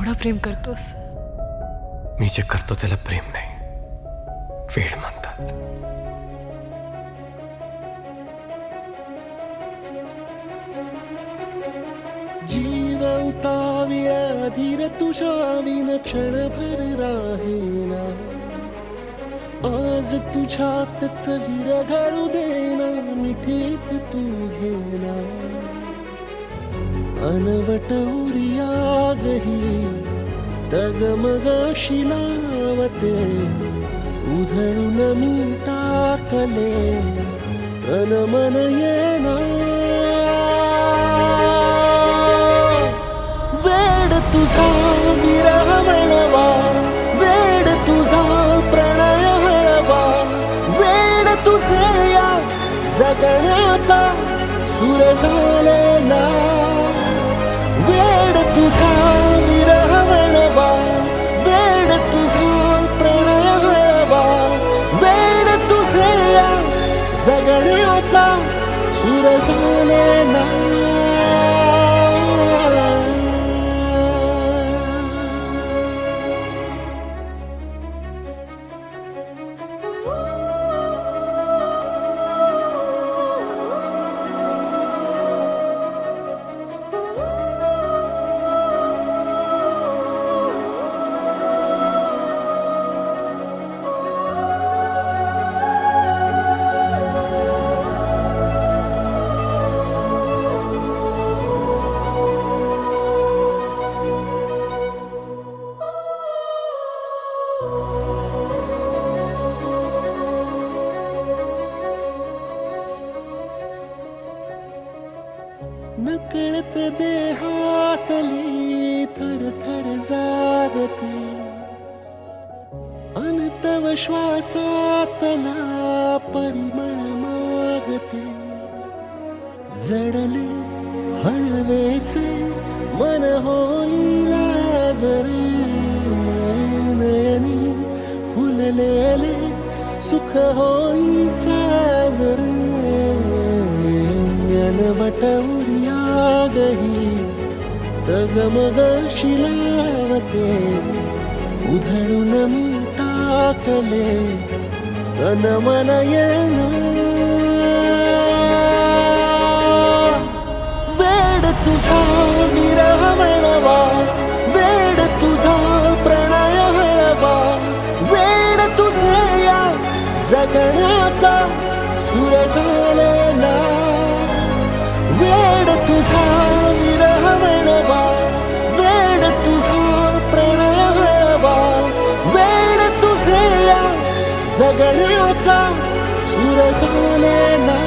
एवढं प्रेम करतोस? मी जे करतो त्याला प्रेम नाही, वेड म्हणतात. जीव उताविळा धीर तुझ्या विन क्षणभर राहेना. आज तुझ्यातच विरघळू देना, मिठीत तू घेना. अनवट उरियागही तगमगाशी लावते, उधळून मी टाकले तन मन येना. वेड तुझा विरह म्हणवा, वेड तुझा प्रणय हळवा. वेड तुझे या जगण्याचा सूर झालेला. वेड तुझा विरह म्हणवा, वेड तुझा प्रणय हळवा. वेड तुझे या जगण्याचा सूर झालेला. नकळत देहातली थरथर जागते, अनतव श्वासातला परिमळ मागते. जडले हळवेसे मन होईला जरे, नयनी फुललेले सुख होई साजरे. अनवट उरियागही तगमगाशी लावते, उधळून मी टाकले तन मन येना. वेड तुझा विरह म्हणवा, वेड तुझा प्रणय हळवा. वेड तुझे या जगण्याचा सूर झालेला. वेड तुझा विरह म्हणवा, वेड तुझा प्रणय हळवा. वेड तुझे या जगण्याचा सूर झालेला.